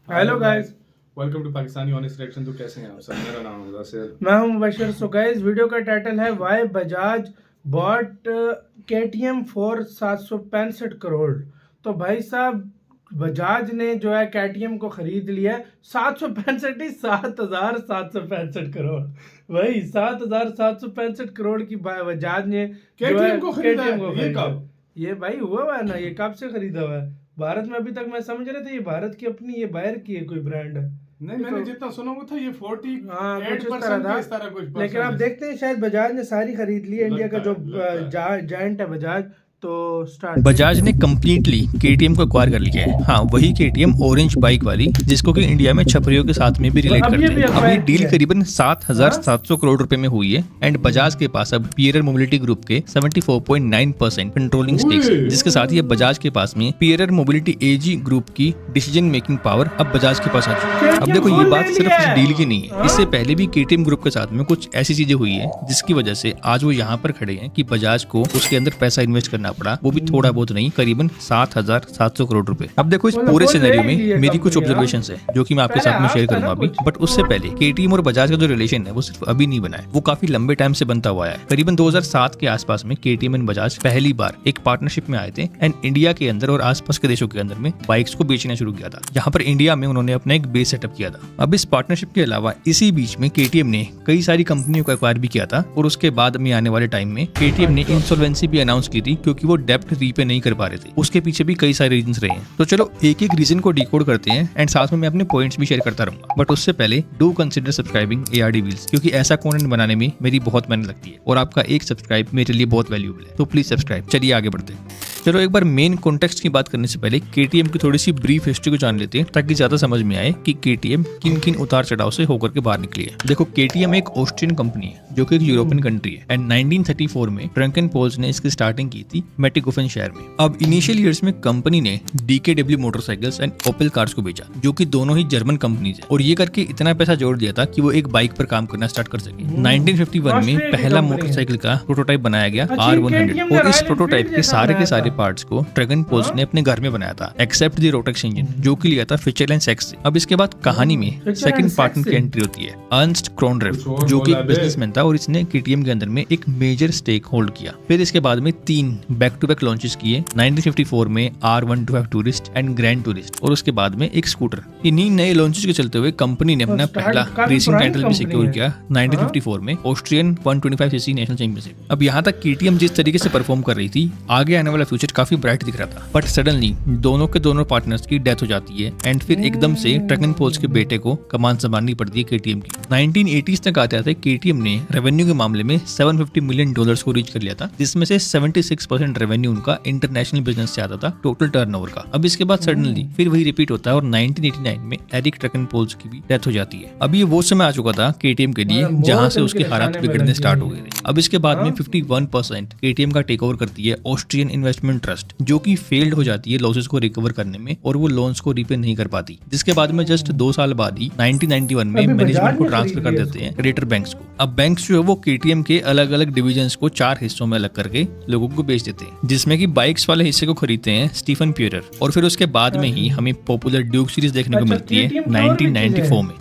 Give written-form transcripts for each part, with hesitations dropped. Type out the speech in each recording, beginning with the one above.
Hello guys, welcome to Pakistani honest reaction. तो कैसे हैं आप सब? मेरा नाम है मुदस्सिर। मैं हूं मुबशर। सो गाइस, वीडियो का टाइटल है why Bajaj bought KTM for 765 crore. तो भाई साहब, बजाज ने जो है केटीएम को खरीद लिया है 765 ही 7,765 करोड़। भाई 7,765 करोड़ की बजाज ने केटीएम को खरीदा है। KTM को ये खरीदा। कब? ये भाई हुआ हुआ है ना, ये कब से खरीदा हुआ है? भारत में अभी तक मैं समझ रहा था ये भारत की अपनी, ये बाहर की है कोई ब्रांड है। नहीं, मैंने जितना सुना वो था ये 48% हाँ, कुछ इस तरह था। इस तरह कुछ लेकिन आप देखते हैं शायद बजाज ने सारी खरीद ली है। इंडिया का जो जायंट है बजाज। तो स्टार्ट बजाज ने कम्प्लीटली केटीएम को एक्वायर कर लिया है। हाँ, वही केटीएम ऑरेंज बाइक वाली जिसको कि इंडिया में छपरियों के साथ में भी रिलेट अब ये करते भी हैं। अब ये acquire डील किया है। करीबन 7,700 करोड़ रुपए में हुई है एंड बजाज के पास अब पियरर मोबिलिटी ग्रुप के 74.9% कंट्रोलिंग स्टेक्स है, जिसके साथ ही अब बजाज के पास में पियरर मोबिलिटी एजी ग्रुप की डिसीजन मेकिंग पावर अब बजाज के पास आ चुकी है। अब देखो, ये बात सिर्फ इस डील की नहीं है, इससे पहले भी केटीएम ग्रुप के साथ में कुछ ऐसी चीजें हुई है जिसकी वजह से आज वो यहाँ पर खड़े हैं कि बजाज को उसके अंदर पैसा इन्वेस्ट करना पड़ा, वो भी थोड़ा बहुत नहीं, करीबन 7,700 करोड़ रुपए। अब देखो, इस पूरे सिनेरियो में मेरी कुछ ऑब्जर्वेशंस है जो कि मैं आपके साथ में शेयर करूंगा अभी। बट उससे पहले केटीएम और बजाज का जो रिलेशन है वो सिर्फ अभी नहीं बना है, वो काफी लंबे टाइम से बनता हुआ है। करीबन 2007 के आसपास में केटीएम एंड बजाज पहली बार एक पार्टनरशिप में आए थे एंड इंडिया के अंदर और आसपास के देशों के अंदर में बाइक्स को बेचना शुरू किया था, जहां पर इंडिया में उन्होंने अपना एक बेस सेटअप किया था। अब इस पार्टनरशिप के अलावा इसी बीच में केटीएम ने कई सारी कंपनियों को एक्वायर भी किया था और उसके बाद में आने वाले टाइम में केटीएम ने इंसॉल्वेंसी भी अनाउंस की थी क्योंकि वो डेब्ट रीपे नहीं कर पा रहे थे। उसके पीछे भी कई सारे रीजंस रहे हैं। तो चलो एक एक रीजन को डिकोड करते हैं एंड साथ में मैं अपने पॉइंट्स भी शेयर करता रहूंगा। बट उससे पहले do consider subscribing ARD wheels, क्योंकि ऐसा कंटेंट बनाने में मेरी बहुत मेहनत लगती है और आपका एक सब्सक्राइब मेरे लिए बहुत वैल्यूएबल है, तो प्लीज सब्सक्राइब। चलिए आगे बढ़ते हैं। चलो एक बार मेन कॉन्टेक्स्ट की बात करने से पहले केटीएम की थोड़ी सी ब्रीफ हिस्ट्री को जान लेते हैं ताकि ज्यादा समझ में आए कि केटीएम किन किन उतार चढ़ाव से होकर के बाहर निकली है। देखो, केटीएम एक ऑस्ट्रियन कंपनी है जो कि एक यूरोपियन कंट्री है एंड 1934 में ड्रंकन पोल्स ने इसकी स्टार्टिंग की थी मेटिकोफेन शहर में। अब इनिशियल ईयर्स में कंपनी ने DKW motorcycles and Opel cars को बेचा, जो कि दोनों ही जर्मन कंपनीज है, और ये करके इतना पैसा जोड़ दिया था कि वो एक बाइक पर काम करना स्टार्ट कर सके। 1951 में पहला मोटरसाइकिल का प्रोटोटाइप बनाया गया R100 और इस प्रोटोटाइप के सारे पार्ट्स को ड्रैगन पोल्स ने अपने घर में बनाया था, एक्सेप्ट द रोटेक्स इंजन जो कि लिया था फिचरलैंड सेक्स से। अब इसके बाद कहानी में सेकंड पार्टनर की एंट्री होती है, अर्नस्ट क्रोनरेफ, जो कि एक बिजनेसमैन था और इसने केटीएम के अंदर में एक मेजर स्टेक होल्ड किया। फिर इसके बाद में 3 बैक टू बैक लॉन्चेस किए, 1954 में R125 tourist and grand tourist और उसके बाद में एक स्कूटर। इन्हीं नए लॉन्चेस के चलते हुए कंपनी ने अपना पहला रेसिंग टाइटल भी सिक्योर किया 1954 में, ऑस्ट्रियन 125cc नेशनल चैंपियनशिप। अब यहाँ तक केटीएम जिस तरीके से परफॉर्म कर रही थी, आगे आने वाला फ्यूचर काफी ब्राइट दिख रहा था। बट सडनली दोनों के दोनों पार्टनर्स की डेथ हो जाती है एंड फिर एकदम से ड्रैगन पोल्स के बेटे को कमान संभालनी पड़ती है केटीएम की। 1980s तक आते आते केटीएम ने रेवेन्यू के मामले में $750 मिलियन को रीच कर लिया था, जिसमें से 76% रेवेन्यू उनका इंटरनेशनल बिजनेस से आता था टोटल टर्नओवर का। अब इसके बाद सडनली फिर वही रिपीट होता है और 1989 में एरिक ड्रैगन पोल्स की भी डेथ हो जाती है। अब ये वो समय आ चुका था केटीएम के लिए जहां से उसके हालात बिगड़ने स्टार्ट हो गए थे। अब इसके बाद में 51% केटीएम का टेक ओवर करती है ऑस्ट्रियन इन्वेस्टमेंट ट्रस्ट, जो कि फेल्ड हो जाती है लॉसेस को रिकवर करने में और वो लोन्स को रीपे नहीं कर पाती, जिसके बाद में जस्ट 2 साल बाद ही 1991 में मैनेजमेंट को ट्रांसफर कर देते हैं क्रेडिटर बैंक्स को। अब बैंक्स जो है वो केटीएम के अलग अलग डिविजन्स को 4 हिस्सों में अलग करके लोगों को बेच देते हैं, जिसमें कि बाइक्स वाले हिस्से को खरीदते हैं स्टीफन पियरर और फिर उसके बाद में ही हमें पॉपुलर ड्यूक सीरीज देखने को मिलती है 1994 में।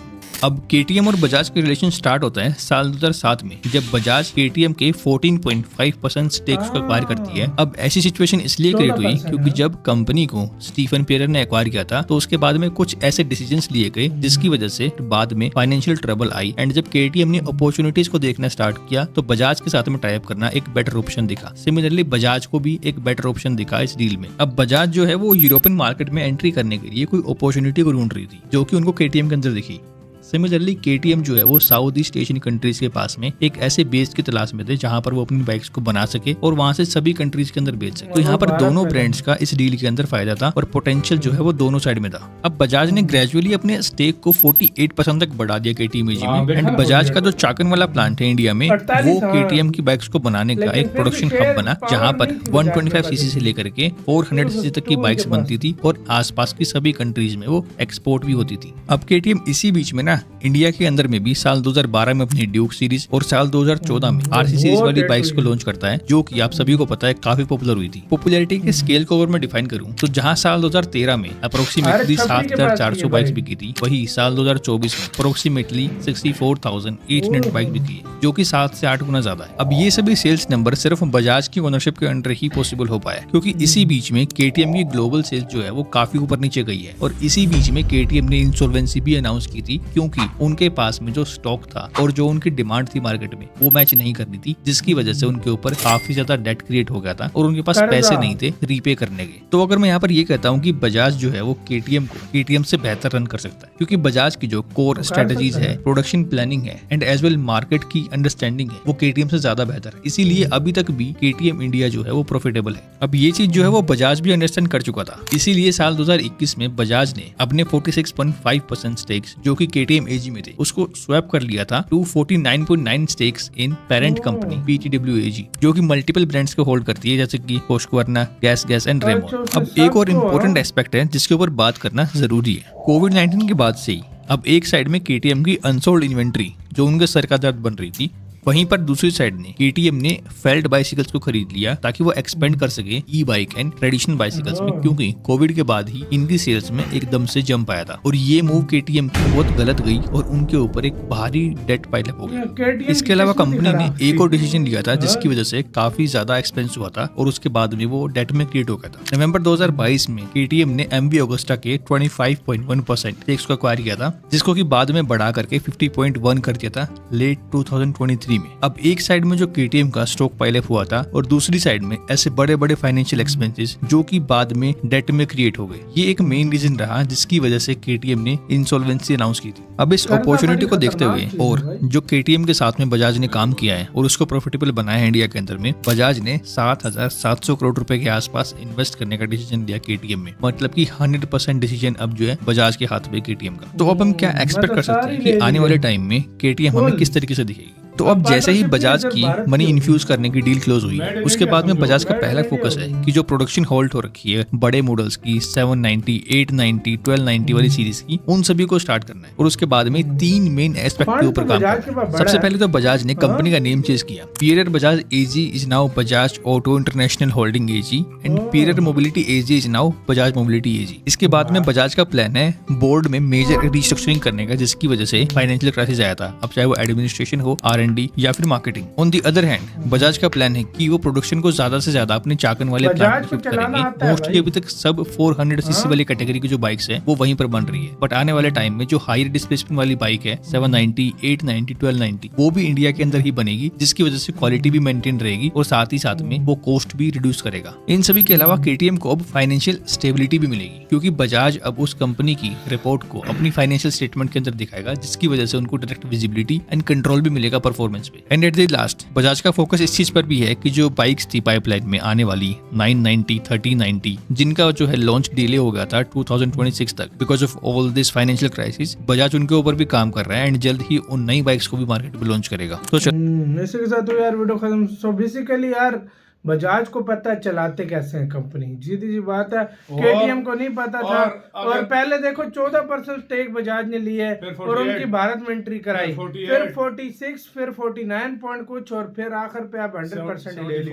अब केटीएम और बजाज के रिलेशन स्टार्ट होता है साल 2007 में, जब बजाज केटीएम के 14.5% स्टेक्स को एक्वायर करती है। अब ऐसी सिचुएशन इसलिए क्रिएट हुई क्योंकि जब कंपनी को स्टीफन पियरर ने एक्वायर किया था तो उसके बाद में कुछ ऐसे डिसीजंस लिए गए जिसकी वजह से बाद में फाइनेंशियल ट्रबल आई एंड जब केटीएम ने अपॉर्चुनिटीज को देखना स्टार्ट किया तो बजाज के साथ में टाई अप करना एक बेटर ऑप्शन दिखा। सिमिलरली बजाज को भी एक बेटर ऑप्शन दिखा इस डील में। अब बजाज जो है वो यूरोपियन मार्केट में एंट्री करने के लिए कोई अपॉर्चुनिटी को ढूंढ रही थी जो कि उनको केटीएम के अंदर दिखी। सिमिलरली केटीएम जो है वो साउथ ईस्ट एशियन कंट्रीज के पास में एक ऐसे बेस की तलाश में थे जहां पर वो अपनी बाइक्स को बना सके और वहां से सभी कंट्रीज के अंदर बेच सके। तो यहाँ पर दोनों ब्रांड्स का इस डील के अंदर फायदा था और पोटेंशियल जो है वो दोनों साइड में था। अब बजाज ने ग्रेजुअली अपने स्टेक को 48% तक बढ़ा दिया केटीएम में एंड बजाज का जो चाकन वाला प्लांट है इंडिया में वो केटीएम की बाइक्स को बनाने का एक प्रोडक्शन हब बना, जहाँ पर 125cc से लेकर के 400cc तक की बाइक्स बनती थी और आसपास की सभी कंट्रीज में वो एक्सपोर्ट भी होती थी। अब केटीएम इसी बीच में ना ना, इंडिया के अंदर में भी साल 2012 में अपनी ड्यूक सीरीज और साल 2014 में आरसी सीरीज वाली बाइक्स को लॉन्च करता है, जो कि आप सभी को पता है काफी पॉपुलर हुई थी। पॉपुलैरिटी के स्केल को अगर मैं डिफाइन करूं तो जहां साल 2013 में अप्रोक्सीमेटली 7,400 बाइक्स बिकी थी, वही साल 2024 में अप्रोक्सीमेटली 64,800 बाइक बिकी है, जो कि 7 से 8 गुना ज्यादा है। अब ये सभी सेल्स नंबर सिर्फ बजाज की ओनरशिप के अंडर ही पॉसिबल हो पाया, क्योंकि इसी बीच में केटीएम की ग्लोबल सेल्स जो है वो काफी ऊपर नीचे गई है, और इसी बीच में केटीएम ने इंसॉल्वेंसी भी अनाउंस की थी, क्योंकि उनके पास में जो स्टॉक था और जो उनकी डिमांड थी मार्केट में वो मैच नहीं करनी थी, जिसकी वजह से उनके ऊपर काफी ज्यादा डेट क्रिएट हो गया था और उनके पास पैसे नहीं थे रीपे करने के। तो अगर मैं यहाँ पर ये कहता हूँ कि बजाज जो है वो केटीएम को केटीएम से बेहतर रन कर सकता है, क्योंकि बजाज की जो कोर स्ट्रेटजीज है, प्रोडक्शन प्लानिंग है एंड एज वेल मार्केट की अंडरस्टैंडिंग है, वो केटीएम से ज्यादा बेहतर है। इसीलिए अभी तक भी केटीएम इंडिया जो है वो प्रॉफिटेबल है। अब ये चीज जो है वो बजाज भी अंडरस्टैंड कर चुका था, इसीलिए साल 2021 में बजाज ने अपने 46.5% स्टेक्स जो कि केटीएम एजी में थे उसको स्वैप कर लिया था to 49.9 stakes in parent company PTW AG, जो कि मल्टीपल ब्रांड्स को होल्ड करती है, जैसे कि हस्क्वार्ना, गैस एंड रेमो। अब एक और इम्पोर्टेंट एस्पेक्ट है जिसके ऊपर बात करना जरूरी है। कोविड-19 के बाद से ही अब एक साइड में केटीएम की अनसोल्ड इन्वेंट्री जो उनके सर का दर्द बन रही थी, वहीं पर दूसरी साइड ने केटीएम ने फेल्ड बाइसिकल्स को खरीद लिया ताकि वो एक्सपेंड कर सके ई बाइक एंड ट्रेडिशनल बाइसिकल्स में, क्योंकि कोविड के बाद ही इनकी सेल्स में एकदम से जंप आया था और ये मूव केटीएम की बहुत गलत गई और उनके ऊपर एक भारी डेट पाइलअप हो गया। इसके अलावा कंपनी ने एक और डिसीजन लिया था जिसकी वजह से काफी ज्यादा एक्सपेंस हुआ था और उसके बाद में वो डेट में क्रिएट हो गया था। नवंबर 2022 में केटीएम ने एमवी ऑगस्टा के 25.1% स्टेक्स को एक्वायर किया था, जिसको कि बाद में बढ़ा करके 50.1 कर दिया था लेट 2023 में। अब एक साइड में जो केटीएम का स्टॉक पाइलअप हुआ था और दूसरी साइड में ऐसे बड़े बड़े फाइनेंशियल एक्सपेंसेस जो कि बाद में डेट में क्रिएट हो गए, ये एक मेन रीजन रहा जिसकी वजह से केटीएम ने इंसॉल्वेंसी अनाउंस की थी। अब इस अपॉर्चुनिटी को देखते हुए और जो केटीएम के साथ में बजाज ने काम किया है और उसको प्रॉफिटेबल बनाया है इंडिया के अंदर में, बजाज ने 7,700 करोड़ रुपए के आसपास इन्वेस्ट करने का डिसीजन लिया केटीएम में। मतलब कि 100% डिसीजन अब जो है बजाज के हाथ में केटीएम का। तो अब हम क्या एक्सपेक्ट कर सकते हैं कि आने वाले टाइम में केटीएम हमें किस तरीके से दिखेगी? तो अब जैसे ही बजाज की मनी इन्फ्यूज करने की डील क्लोज हुई, उसके बाद में बजाज का पहला फोकस है कि जो प्रोडक्शन होल्ड हो रखी है बड़े मॉडल्स की 790, 890, 1290 वाली सीरीज की, उन सभी को स्टार्ट करना है और उसके बाद में 3 मेन एस्पेक्ट के ऊपर काम करना है। सबसे पहले तो बजाज ने कंपनी का नेम चेंज किया। Pierer Bajaj AG is now Bajaj auto international holding AG and Pierer mobility AG is now Bajaj mobility AG. इसके बाद में बजाज का प्लान है बोर्ड में मेजर रिस्ट्रक्चरिंग करने का, जिसकी वजह से फाइनेंशियल क्राइसिस आया था, अब चाहे वो एडमिनिस्ट्रेशन हो, R&D या फिर marketing. On the other hand Bajaj का प्लान है कि वो प्रोडक्शन को ज्यादा से ज्यादा अपने चाकन वाले प्लांट में शिफ्ट करेंगे। मोस्टली अभी तक सब 400 सीसी वाली कैटेगरी की जो बाइक्स है वो वहीं पर बन रही है, बट आने वाले टाइम में जो हायर डिस्प्लेसमेंट वाली बाइक है 790, 890, 1290 वो भी इंडिया के अंदर ही बनेगी, जिसकी वजह से क्वालिटी भी मेंटेन रहेगी और साथ ही साथ में वो कॉस्ट भी रिड्यूस करेगा। इन सभी के अलावा केटीएम को अब फाइनेंशियल स्टेबिलिटी भी मिलेगी, क्योंकि बजाज अब उस कंपनी की रिपोर्ट को अपनी फाइनेंशियल स्टेटमेंट के अंदर दिखाएगा, जिसकी वजह से उनको डायरेक्ट विजिबिलिटी एंड कंट्रोल भी मिलेगा परफॉर्मेंस पे। And at the last Bajaj का फोकस इस चीज पर भी है कि जो बाइक्स थी पाइपलाइन में आने वाली 990, 3090 जिनका जो है लॉन्च डिले हो गया था 2026 तक because of all this financial crisis, Bajaj उनके ऊपर भी काम कर रहा है एंड जल्द ही उन नई बाइक्स को भी मार्केट में लॉन्च करेगा। तो इसी के साथ तो यार वीडियो खत्म। सो बेसिकली यार बजाज को पता है चलाते कैसे हैं कंपनी, सीधी सी बात है। केटीएम को नहीं पता था और पहले देखो 14% स्टेक बजाज ने लिए और उनकी भारत में एंट्री कराई, फिर 46, फिर 49 पॉइंट कुछ और फिर आखिर पे आप 100% ले ली।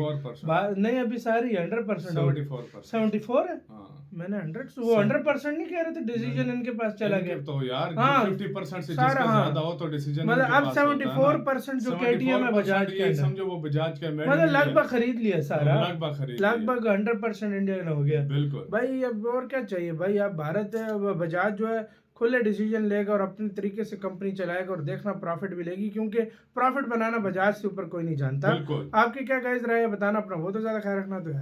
नहीं अभी सारी 100% 74 है। मैंने 100% नहीं कह रहे थे, डिसीजन इनके पास चला गया। तो यार 50% से जिसका ज्यादा हो तो डिसीजन मतलब अब 74% जो केटीएम है बजाज के, समझो वो बजाज का मतलब लगभग खरीद लिया सारा, लगभग 100% इंडियन हो गया। बिल्कुल भाई अब और क्या चाहिए भाई। अब भारत है, बजाज जो है खुले डिसीजन लेगा और अपने तरीके से कंपनी चलाएगा और देखना प्रॉफिट भी लेगी, क्योंकि प्रॉफिट बनाना बजाज से ऊपर कोई नहीं जानता। आपकी क्या गाइस राय है बताना, अपना बहुत ज्यादा ख्याल रखना तो है।